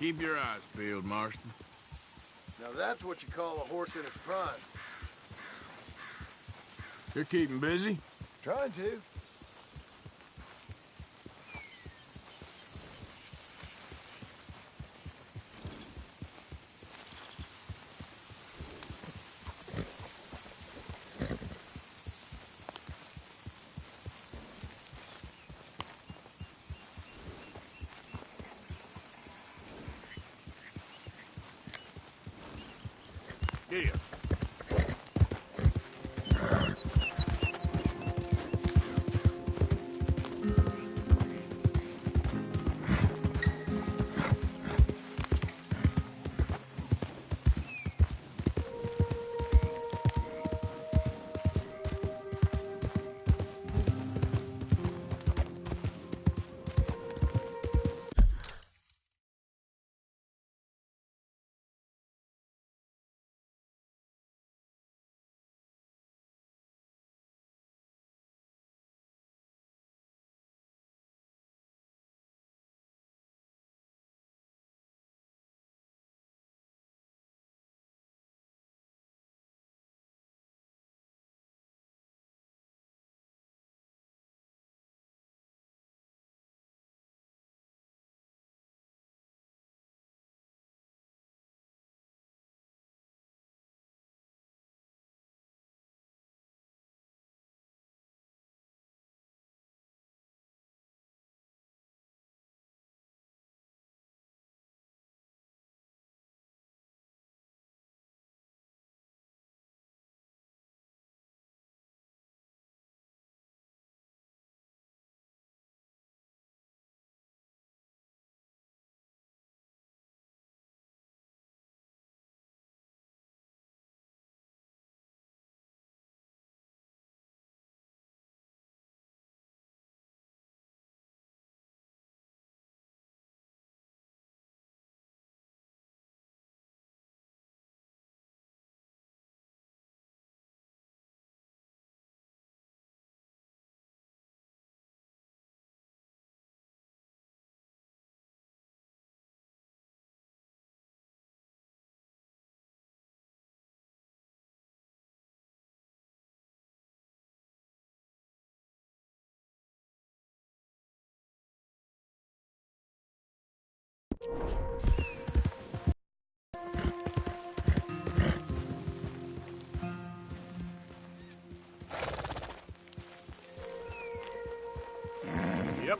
Keep your eyes peeled, Marston. Now that's what you call a horse in its prime. You're keeping busy? Trying to. Here. Yep.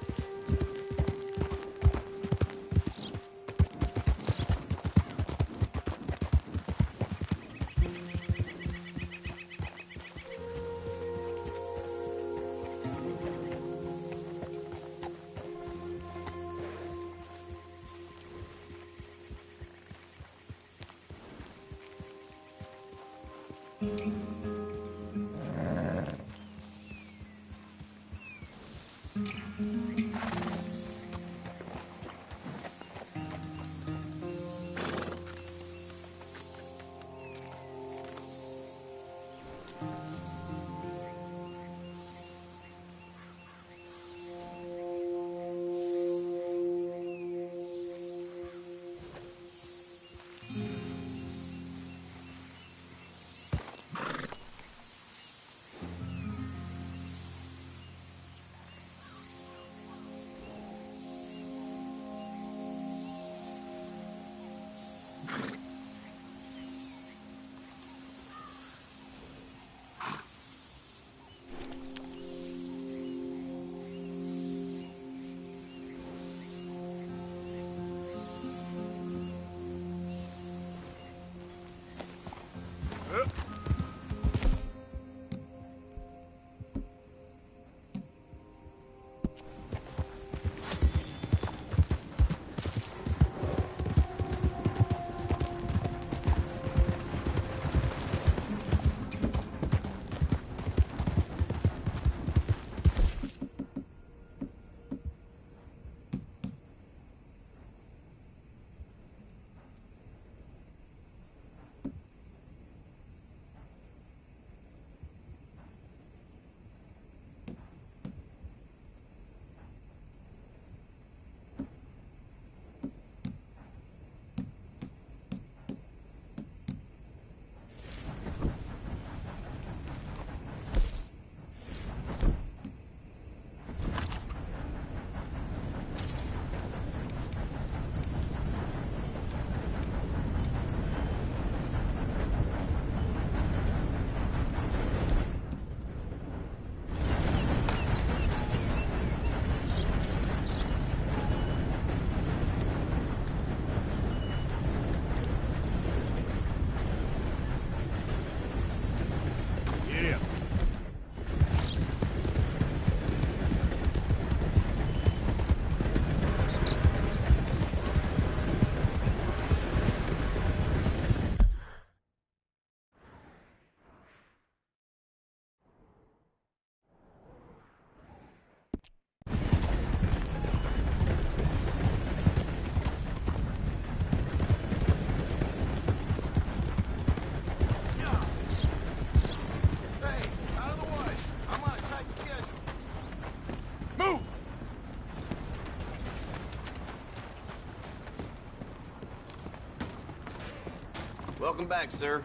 Welcome back, sir.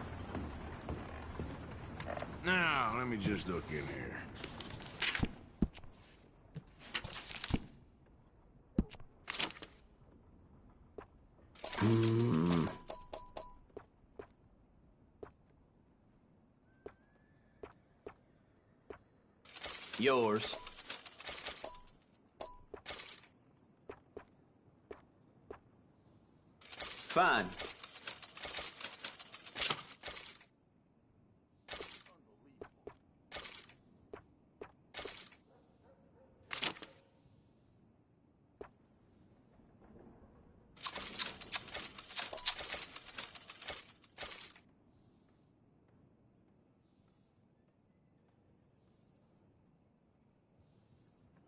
Now, let me just look in here. Yours. Fine.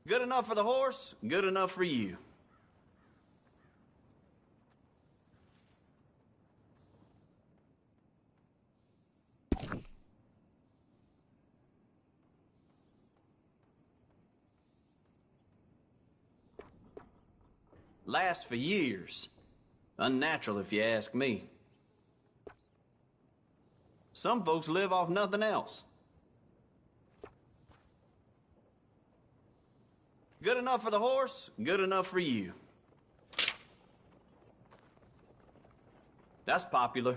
Good enough for the horse, good enough for you. Lasts for years. Unnatural if you ask me. Some folks live off nothing else. Good enough for the horse, good enough for you. That's popular.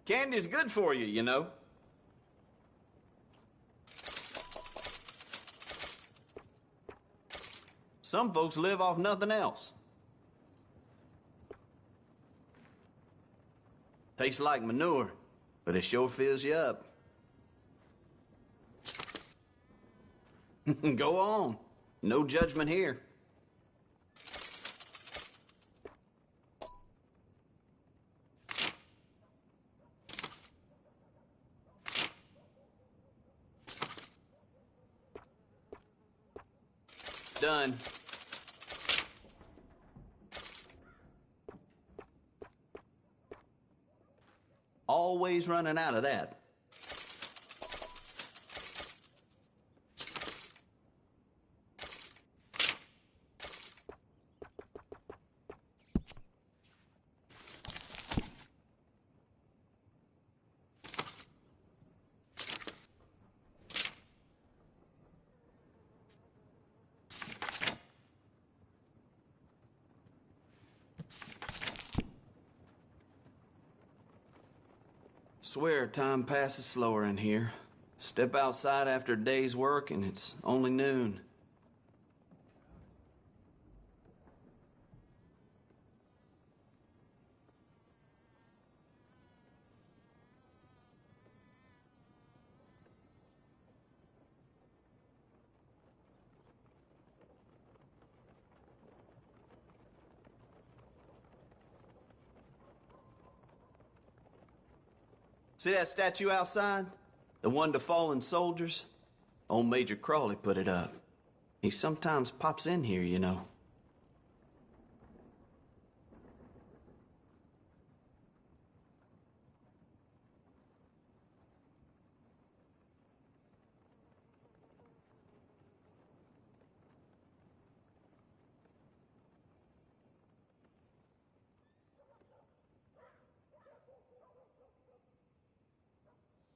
Candy's good for you, you know. Some folks live off nothing else. Tastes like manure, but it sure fills you up. Go on. No judgment here. Done. Always running out of that. Swear time passes slower in here. Step outside after a day's work and it's only noon. See that statue outside? The one to fallen soldiers? Old Major Crawley put it up. He sometimes pops in here, you know.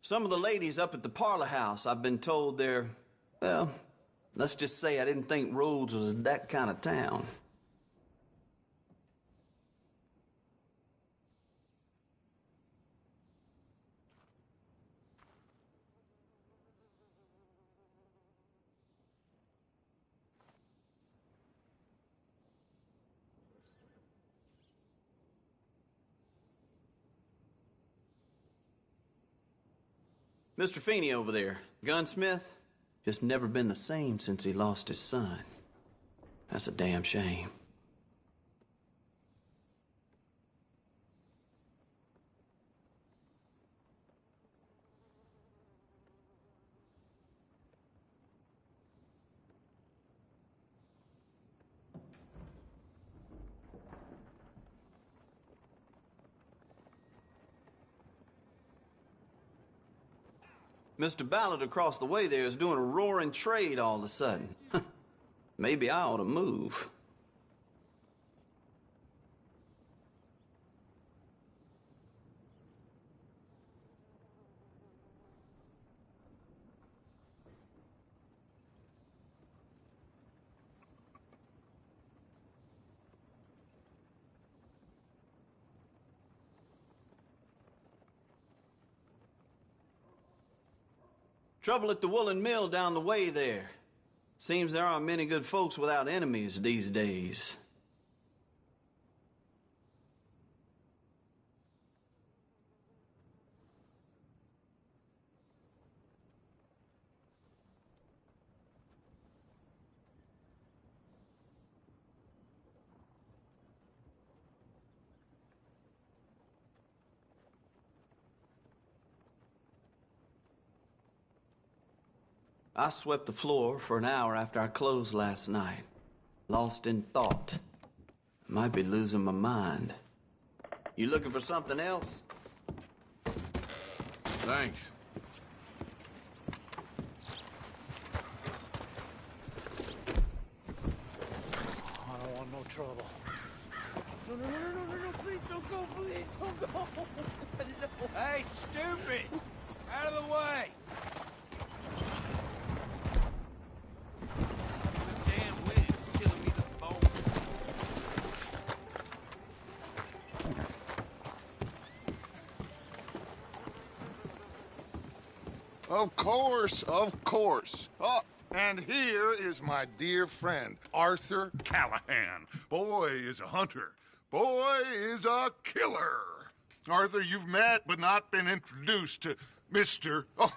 Some of the ladies up at the parlor house, I've been told they're, well, let's just say I didn't think Rhodes was that kind of town. Mr. Feeney over there, gunsmith, just never been the same since he lost his son. That's a damn shame. Mr. Ballard across the way there is doing a roaring trade all of a sudden. Maybe I ought to move. Trouble at the woolen mill down the way there. Seems there aren't many good folks without enemies these days. I swept the floor for an hour after I closed last night. Lost in thought. Might be losing my mind. You looking for something else? Thanks. I don't want no trouble. No, please don't go, please don't go. No. Hey, stupid! Out of the way! The damn wind is killing me the bone. Of course, of course. Oh, and here is my dear friend, Arthur Callahan. Boy is a hunter. Boy is a killer. Arthur, you've met but not been introduced to Mr. Oh,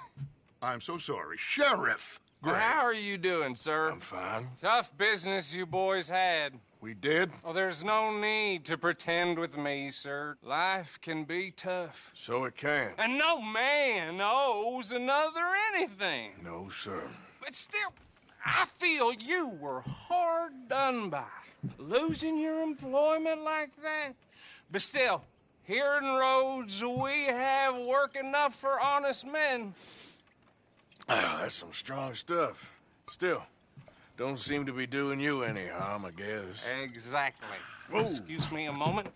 I'm so sorry, Sheriff Gray. How are you doing, sir? I'm fine. Tough business you boys had. We did? Oh, there's no need to pretend with me, sir. Life can be tough. So it can. And no man owes another anything. No, sir. But still, I feel you were hard done by. Losing your employment like that. But still, here in Rhodes, we have work enough for honest men. Ah, that's some strong stuff. Still, don't seem to be doing you any harm, I guess. Exactly. Whoa. Excuse me a moment.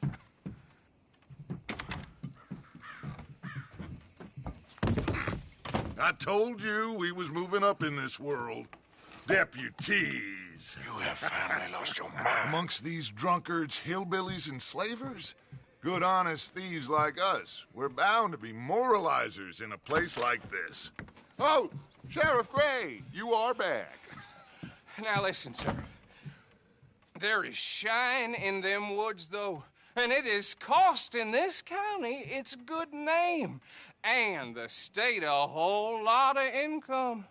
I told you we was moving up in this world. Deputies. You have finally lost your mind. Amongst these drunkards, hillbillies, and slavers? Good, honest thieves like us. We're bound to be moralizers in a place like this. Oh, Sheriff Gray, you are back. Now listen, sir. There is shine in them woods, though, and it is costing this county its good name and the state a whole lot of income.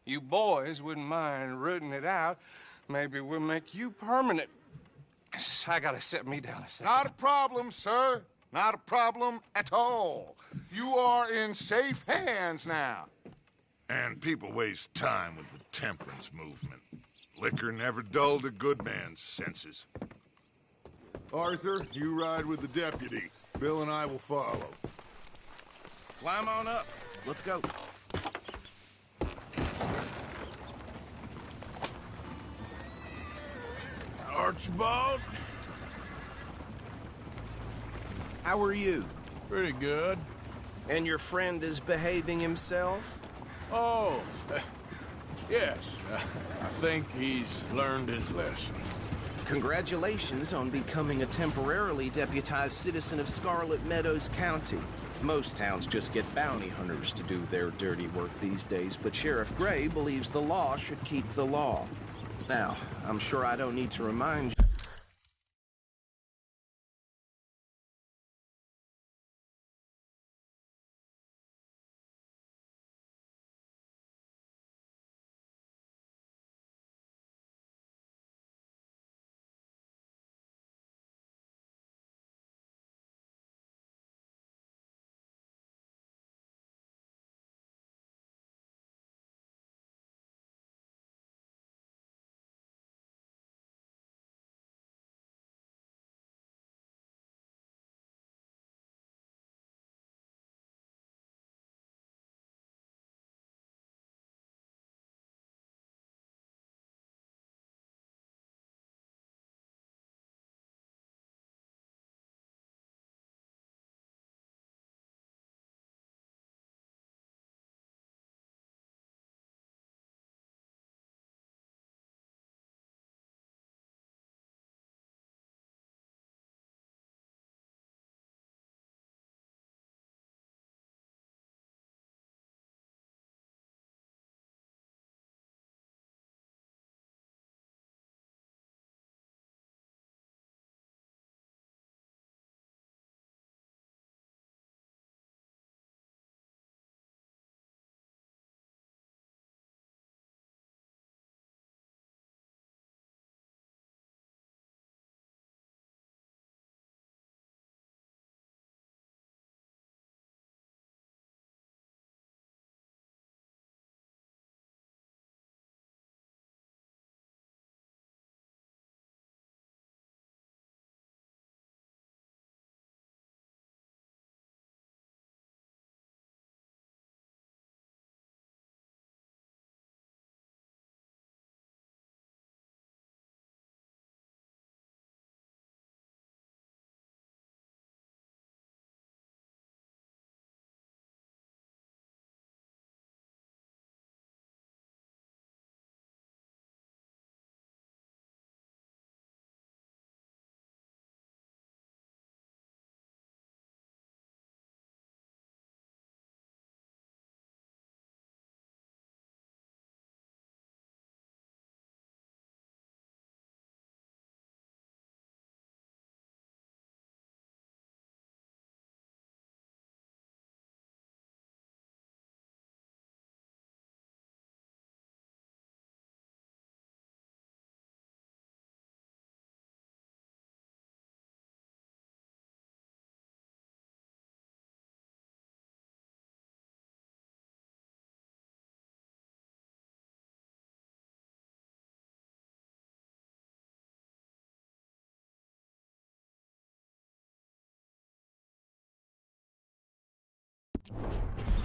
You boys wouldn't mind rooting it out. Maybe we'll make you permanent. I gotta sit me down a second. Not a problem, sir. Not a problem at all. You are in safe hands now. And people waste time with the temperance movement. Liquor never dulled a good man's senses. Arthur, you ride with the deputy. Bill and I will follow. Climb on up. Let's go. Archibald? How are you? Pretty good. And your friend is behaving himself? Oh, yes. I think he's learned his lesson. Congratulations on becoming a temporarily deputized citizen of Scarlet Meadows County. Most towns just get bounty hunters to do their dirty work these days, but Sheriff Gray believes the law should keep the law. Now, I'm sure I don't need to remind you.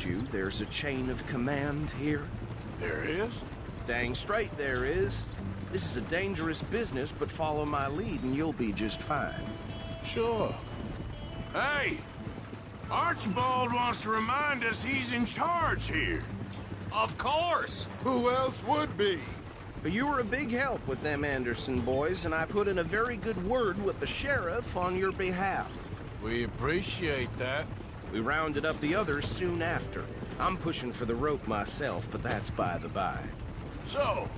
told you there's a chain of command here? There is? Dang straight there is. This is a dangerous business, but follow my lead and you'll be just fine. Sure. Hey! Archibald wants to remind us he's in charge here. Of course. Who else would be? But you were a big help with them Anderson boys, and I put in a very good word with the sheriff on your behalf. We appreciate that. We rounded up the others soon after. I'm pushing for the rope myself, but that's by the by. So,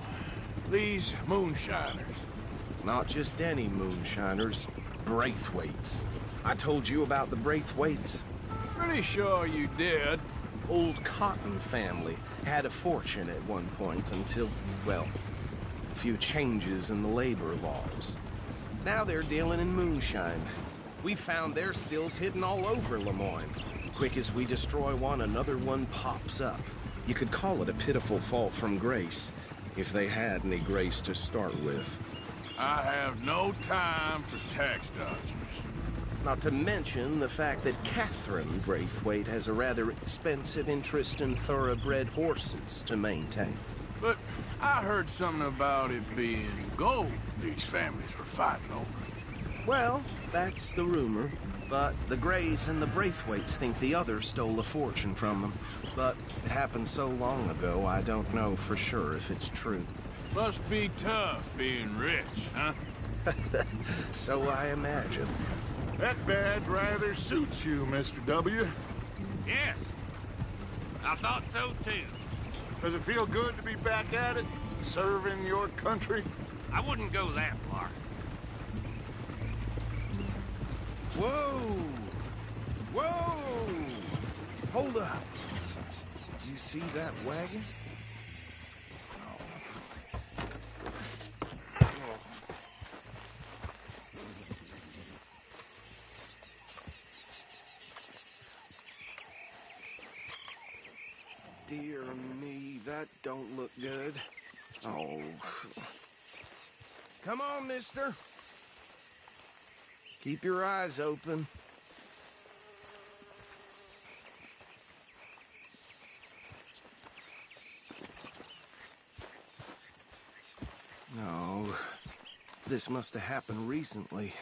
these moonshiners. Not just any moonshiners, Braithwaites. I told you about the Braithwaites. Pretty sure you did. Old Cotton family had a fortune at one point until, well, a few changes in the labor laws. Now they're dealing in moonshine. We found their stills hidden all over Lemoyne. Quick as we destroy one, another one pops up. You could call it a pitiful fall from grace, if they had any grace to start with. I have no time for tax dodgers. Not to mention the fact that Catherine Braithwaite has a rather expensive interest in thoroughbred horses to maintain. But I heard something about it being gold these families were fighting over. Well, that's the rumor. But the Greys and the Braithwaites think the others stole a fortune from them. But it happened so long ago, I don't know for sure if it's true. Must be tough being rich, huh? So I imagine. That badge rather suits you, Mr. W. Yes. I thought so, too. Does it feel good to be back at it, serving your country? I wouldn't go that far. Whoa! Whoa! Hold up. You see that wagon? Dear me, that don't look good. Oh. Come on, mister. Keep your eyes open. No. This must have happened recently.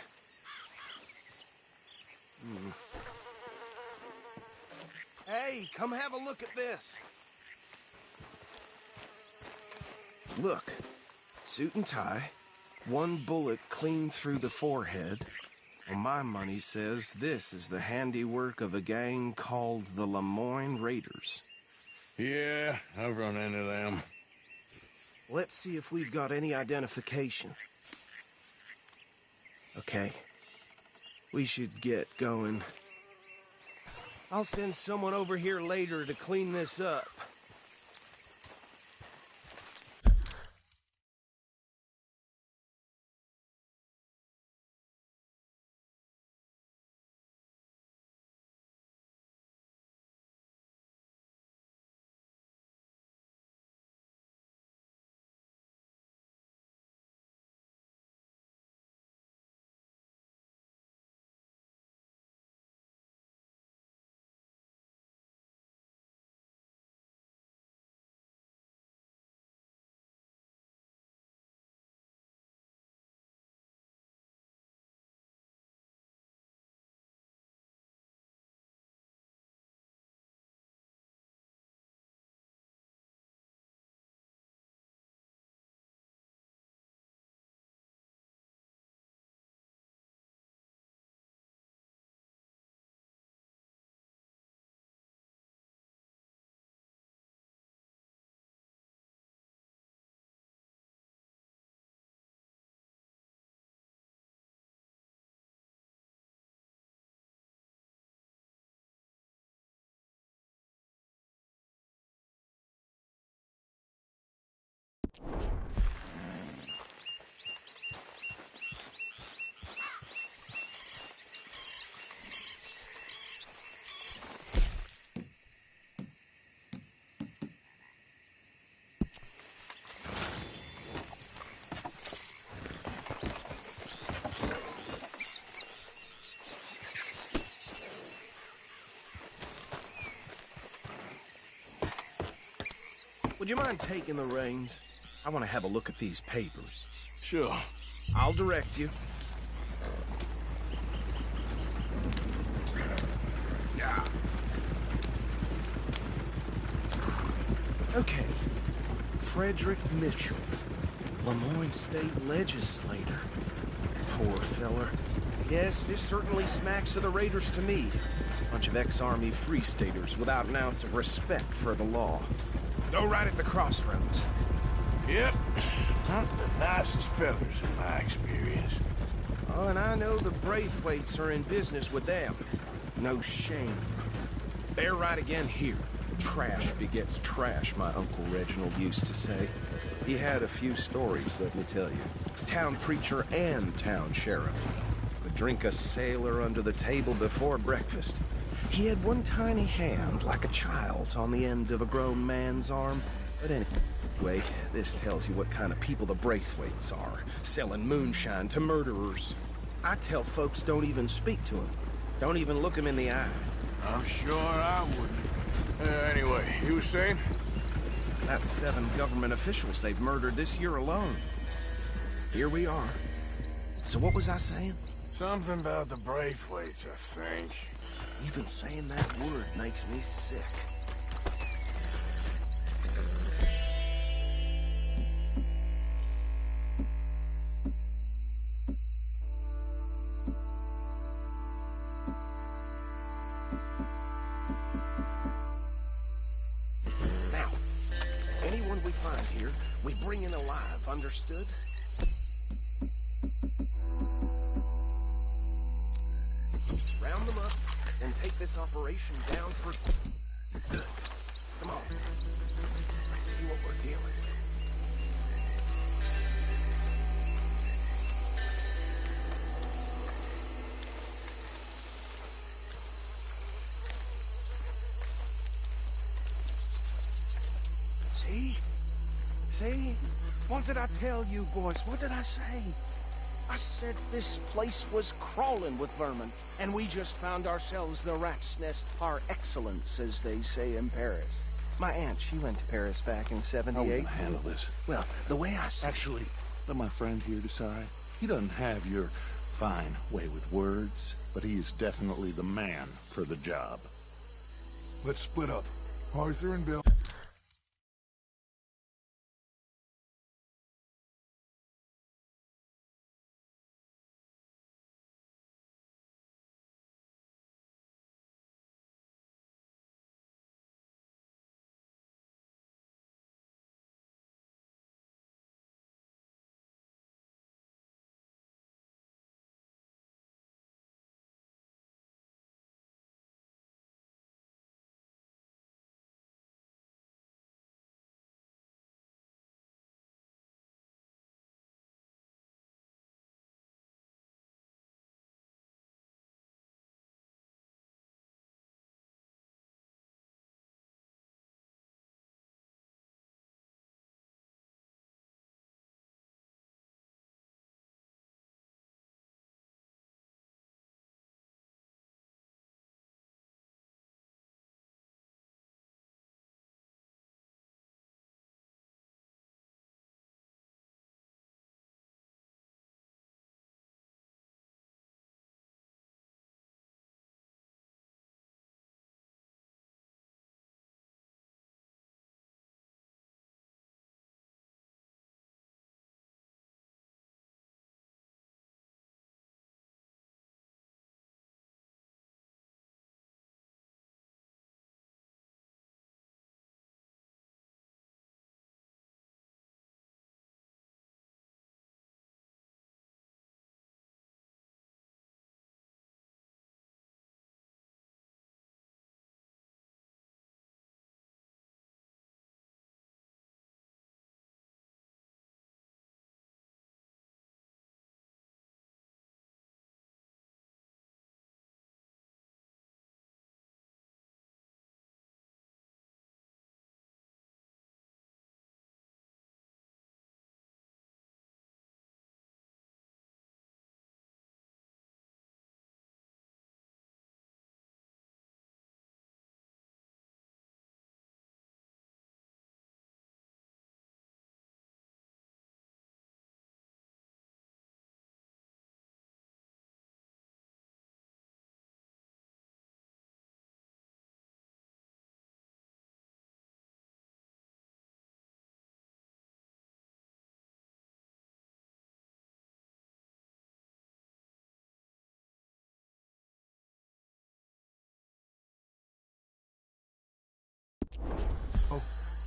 Hey, come have a look at this. Look, suit and tie, one bullet clean through the forehead. Well, my money says this is the handiwork of a gang called the Lemoyne Raiders. Yeah, I've run into them. Let's see if we've got any identification. Okay. We should get going. I'll send someone over here later to clean this up. Would you mind taking the reins? I want to have a look at these papers. Sure. I'll direct you. Yeah. Okay. Frederick Mitchell, Lemoyne State Legislator. Poor feller. Yes, this certainly smacks of the Raiders to me. Bunch of ex-Army Free Staters without an ounce of respect for the law. Go right at the crossroads. Yep. Not the nicest fellas in my experience. Oh, and I know the Braithwaites are in business with them. No shame. They're right again here. Trash begets trash, my Uncle Reginald used to say. He had a few stories, let me tell you. Town preacher and town sheriff. Could drink a sailor under the table before breakfast. He had one tiny hand, like a child's, on the end of a grown man's arm. But anyway, this tells you what kind of people the Braithwaites are. Selling moonshine to murderers. I tell folks don't even speak to him. Don't even look him in the eye. I'm sure I wouldn't. Anyway, you were saying? That's 7 government officials they've murdered this year alone. Here we are. So what was I saying? Something about the Braithwaites, I think. Even saying that word makes me sick. Now, anyone we find here, we bring in alive, understood? Round them up, and take this operation down for good. Come on. Let's see what we're dealing with. See? See? What did I tell you, boys? What did I say? I said this place was crawling with vermin, and we just found ourselves the rat's nest par excellence, as they say in Paris. My aunt, she went to Paris back in '78. How are we gonna handle this? Well, the way I see Actually, let my friend here decide. He doesn't have your fine way with words, but he is definitely the man for the job. Let's split up. Arthur and Bill.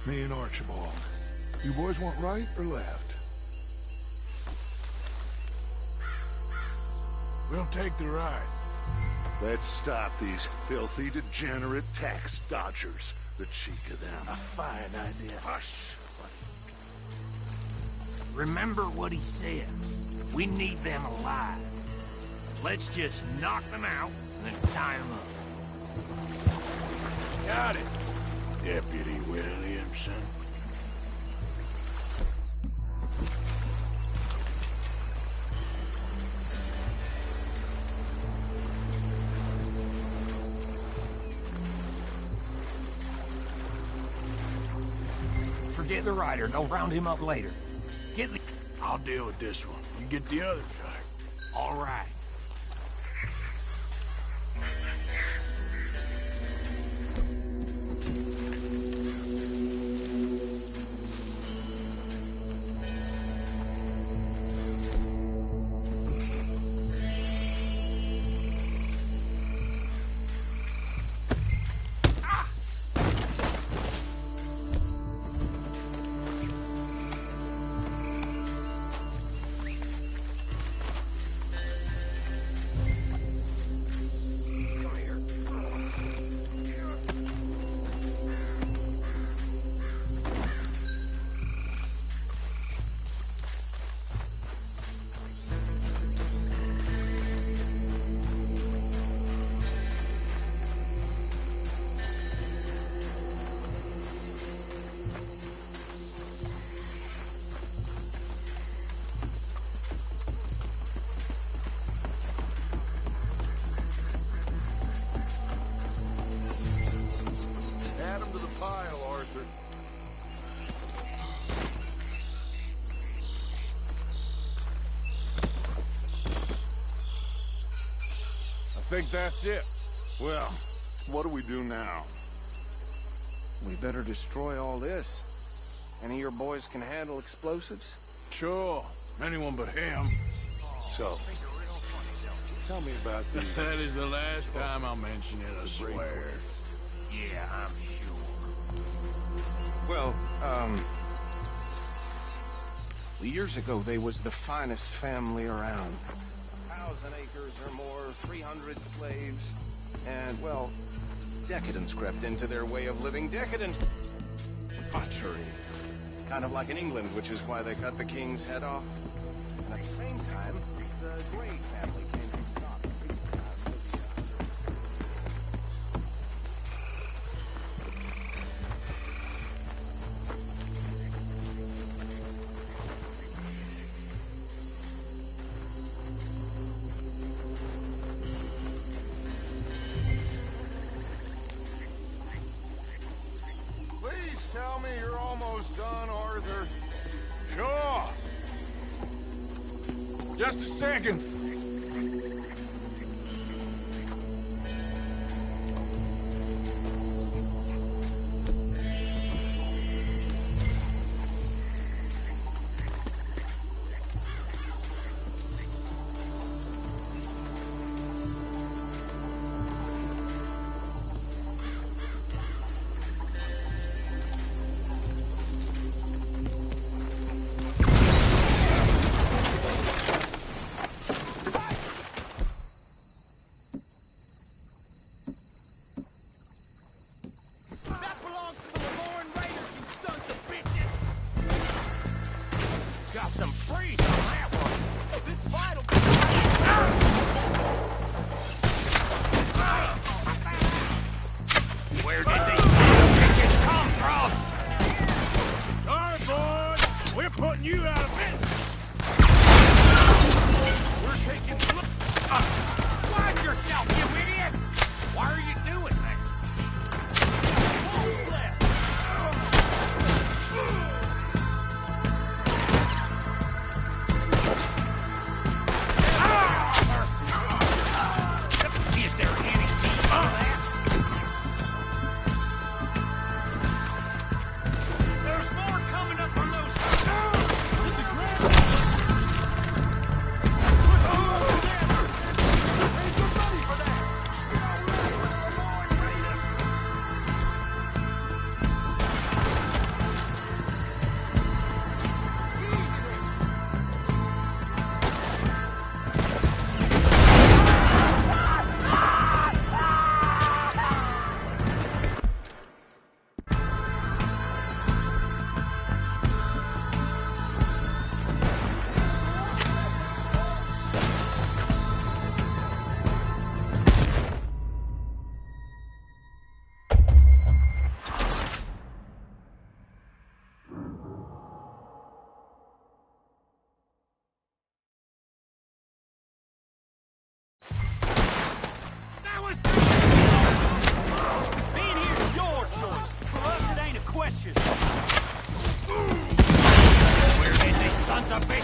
Me and Archibald. You boys want right or left? We'll take the ride. Let's stop these filthy, degenerate tax dodgers. The cheek of them. A fine idea. Hush. Remember what he said. We need them alive. Let's just knock them out and then tie them up. Got it, Deputy Williamson. Forget the rider. They'll round him up later. Get the... I'll deal with this one. You get the other side. All right. Add them to the pile, Arthur. I think that's it. Well, what do we do now? We better destroy all this. Any of your boys can handle explosives? Sure. Anyone but him. So, tell me about the... That is the last time I'll mention it, I swear. Yeah, I'm sure. Well, years ago, they was the finest family around. 1,000 acres or more, 300 slaves, and, well, decadence crept into their way of living. Decadence... Butchery. Kind of like in England, which is why they cut the king's head off. And at the same time, the Grey family came from Scotland. Please tell me you're almost done, Arthur. Sure. Just a second.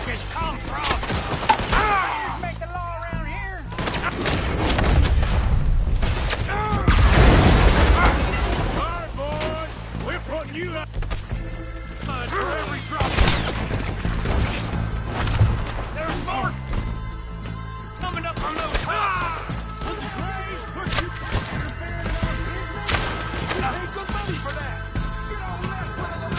bitches come from? You make the law around here? All right, boys. We're putting you out for every drop. There's more coming up on those hooks. Graves put you interfering in our business. We paid good money for that. You don't mess with the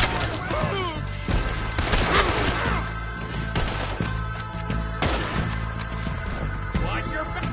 watch your back.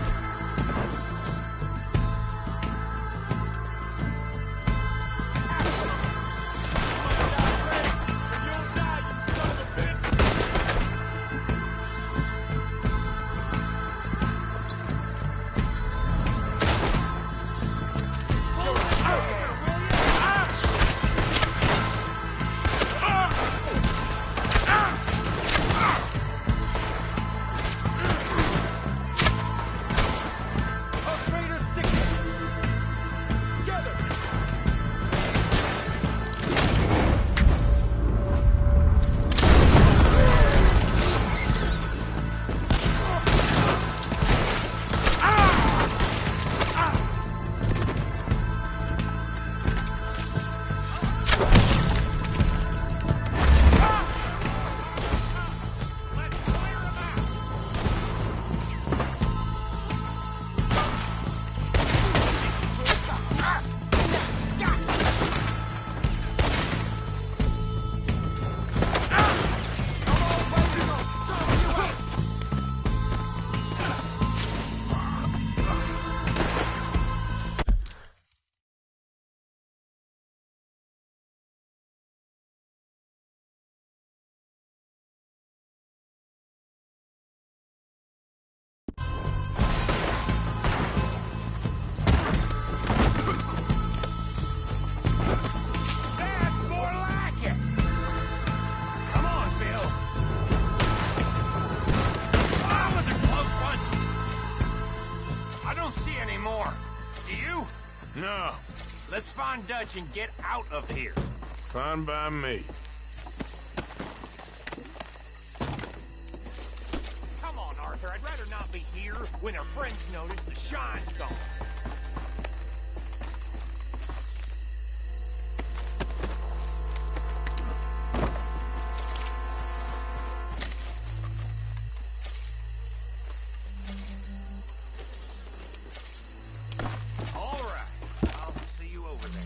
That's more like it. Come on, Bill. Oh, that was a close one. I don't see any more. Do you? No, Let's find Dutch and get out of here. fine by me. Come on, Arthur. I'd rather not be here when our friends notice the shine's gone. All right. I'll see you over there.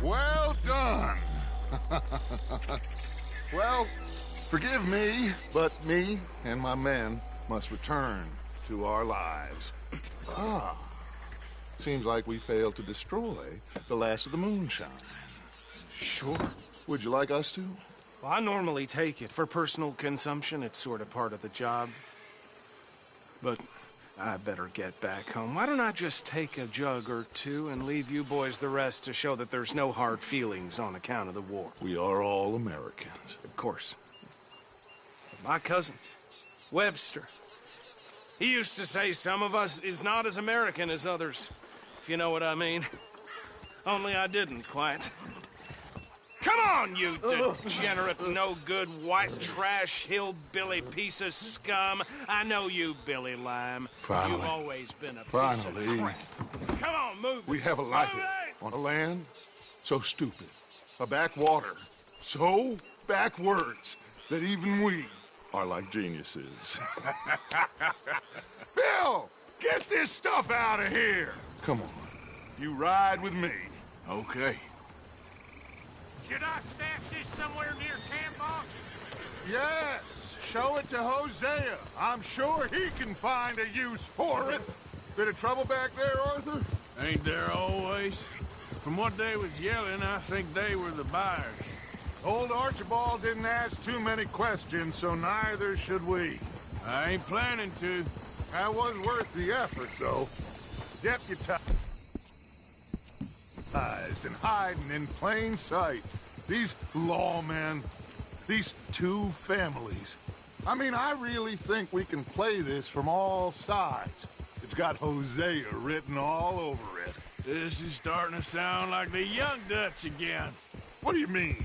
Well done. Well, forgive me, but me and my men must return to our lives. Ah, seems like we failed to destroy the last of the moonshine. Sure. Would you like us to? Well, I normally take it. For personal consumption, it's sort of part of the job. But I better get back home. Why don't I just take a jug or two and leave you boys the rest to show that there's no hard feelings on account of the war? We are all Americans. Of course. My cousin, Webster, he used to say some of us is not as American as others, if you know what I mean. Only I didn't quite. Come on, you degenerate, no-good, white trash, hillbilly piece of scum. I know you, Billy Lime. Finally. You've always been a piece Finally. of crap. Come on, move We it. have a life Move here it! on a land so stupid, a backwater so backwards that even we are like geniuses. Bill, get this stuff out of here. Come on, you ride with me. Okay. Should I stash this somewhere near camp, boss? Yes, show it to Hosea. I'm sure he can find a use for it. Bit of trouble back there, Arthur? Ain't there always? From what they was yelling, I think they were the buyers. Old Archibald didn't ask too many questions, so neither should we. I ain't planning to. That was worth the effort, though. Deputized and hiding in plain sight. These lawmen, these two families. I mean, I really think we can play this from all sides. It's got Hosea written all over it. This is starting to sound like the Young Dutch again. What do you mean,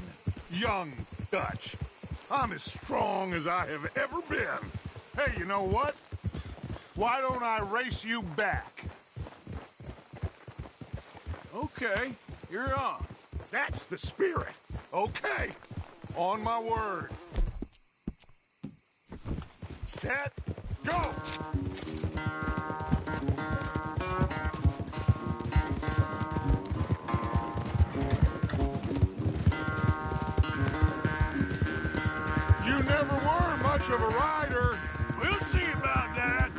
young Dutch? I'm as strong as I have ever been. Hey, you know what? Why don't I race you back? Okay, you're on. That's the spirit. Okay, on my word. Set, go! You never were much of a rider. We'll see about that.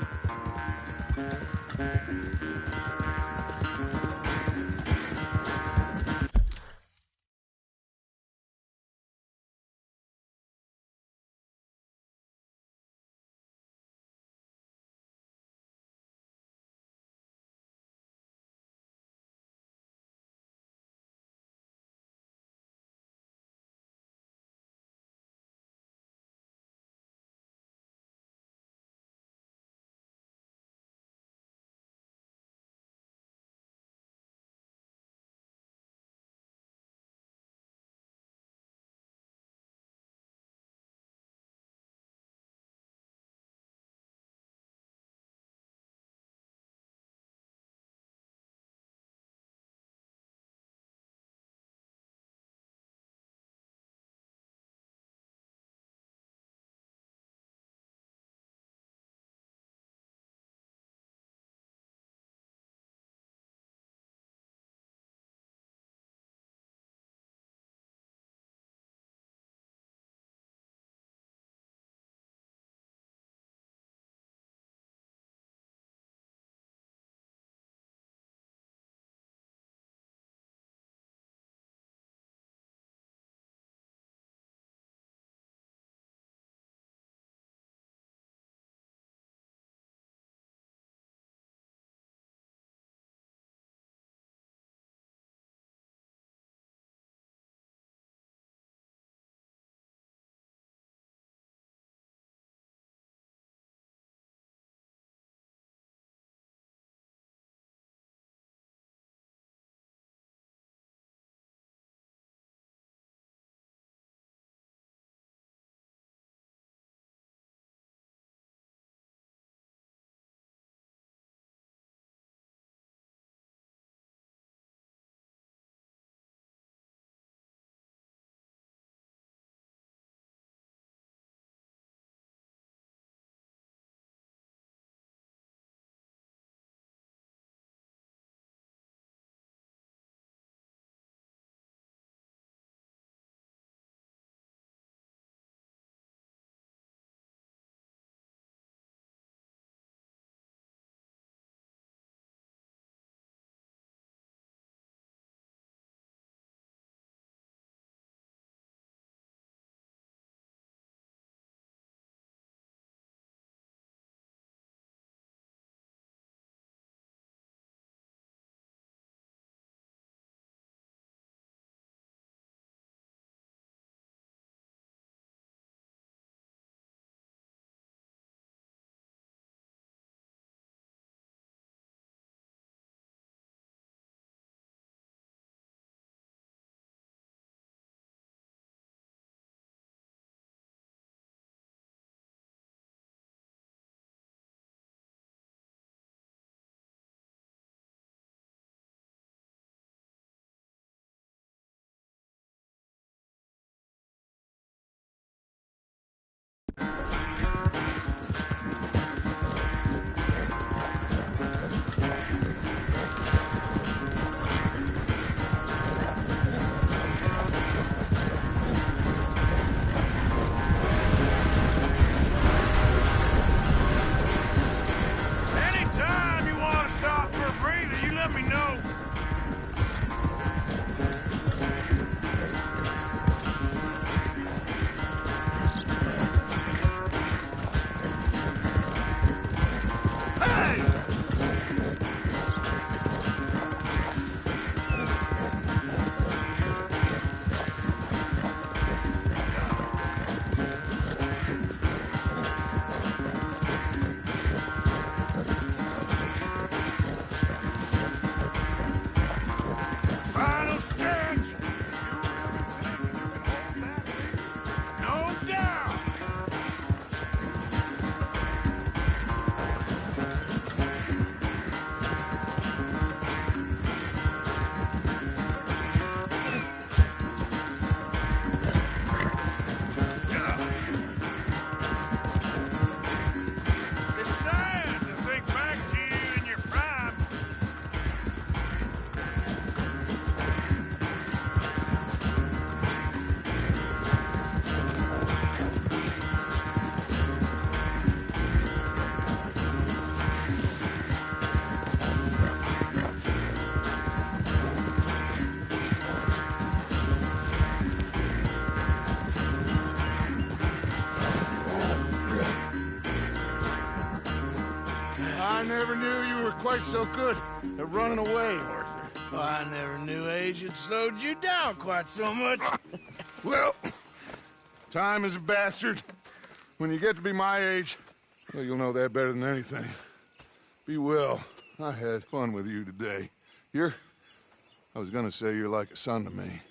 quite so good at running away, Arthur. Well, I never knew age had slowed you down quite so much. Well, time is a bastard. When you get to be my age, well, you'll know that better than anything. Be well. I had fun with you today. I was gonna say you're like a son to me.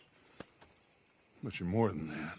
But you're more than that.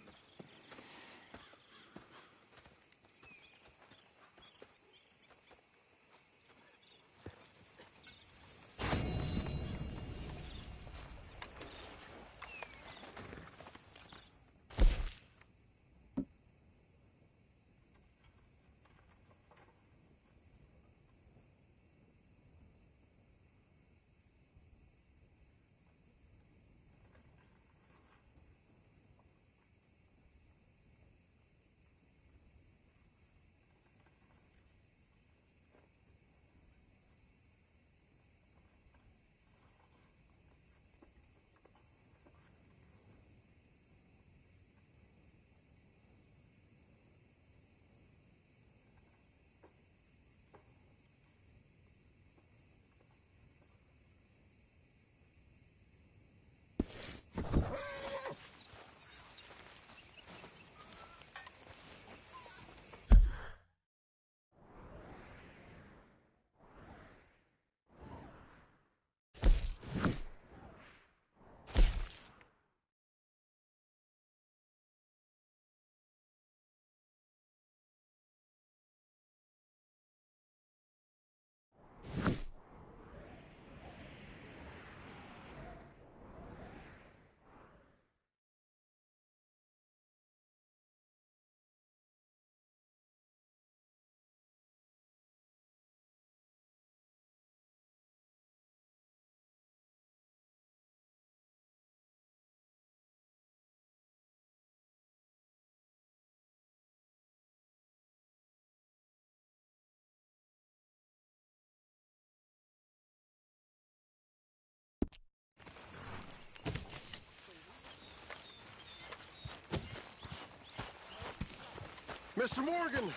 Mr. Morgan,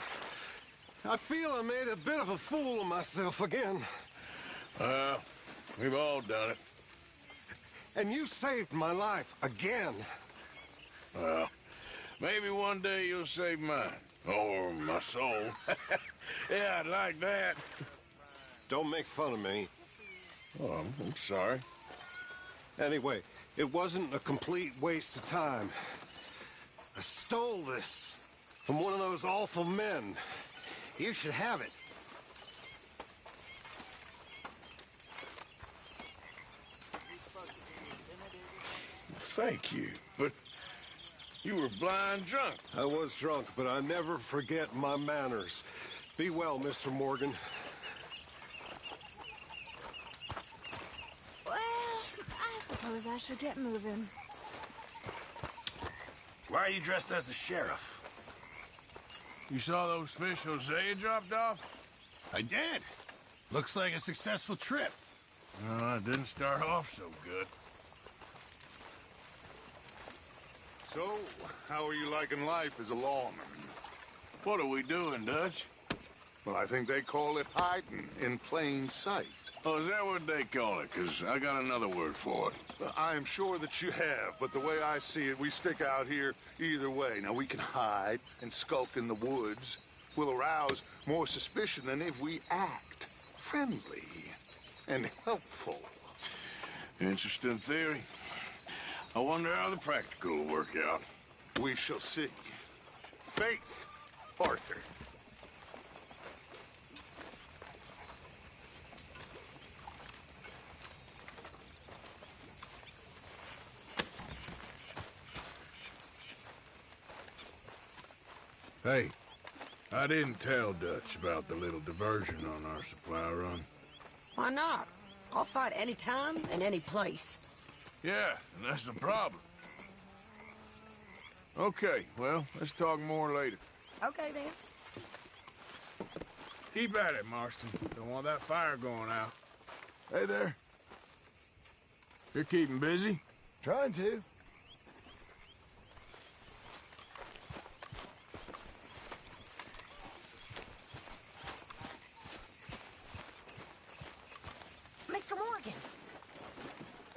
I feel I made a bit of a fool of myself again. We've all done it. And you saved my life again. Well, maybe one day you'll save mine. Or my soul. Yeah, I'd like that. Don't make fun of me. Oh, I'm sorry. Anyway, it wasn't a complete waste of time. I stole this from one of those awful men. You should have it. Thank you, but you were blind drunk. I was drunk, but I never forget my manners. Be well, Mr. Morgan. Well, I suppose I should get moving. Why are you dressed as the sheriff? You saw those fish Hosea dropped off? I did. Looks like a successful trip. No, it didn't start off so good. So, how are you liking life as a lawman? What are we doing, Dutch? Well, I think they call it hiding in plain sight. Oh, is that what they call it? 'Cause I got another word for it. Well, I am sure that you have, but the way I see it, we stick out here either way. Now, we can hide and skulk in the woods. We'll arouse more suspicion than if we act friendly and helpful. Interesting theory. I wonder how the practical will work out. We shall see. Faith, Arthur. Hey, I didn't tell Dutch about the little diversion on our supply run. Why not? I'll fight any time and any place. Yeah, and that's the problem. Okay, well, let's talk more later. Okay, then. Keep at it, Marston. Don't want that fire going out. Hey there. You're keeping busy? Trying to.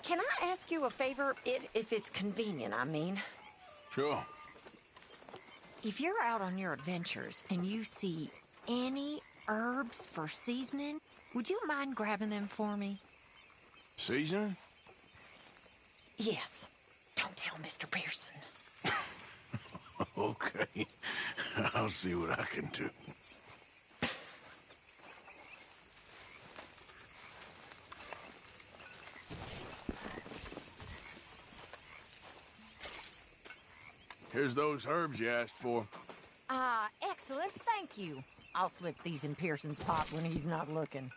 Can I ask you a favor, if it's convenient, I mean? Sure. If you're out on your adventures and you see any herbs for seasoning, would you mind grabbing them for me? Seasoning? Yes. Don't tell Mr. Pearson. Okay. I'll see what I can do. Here's those herbs you asked for. Excellent, thank you. I'll slip these in Pearson's pot when he's not looking.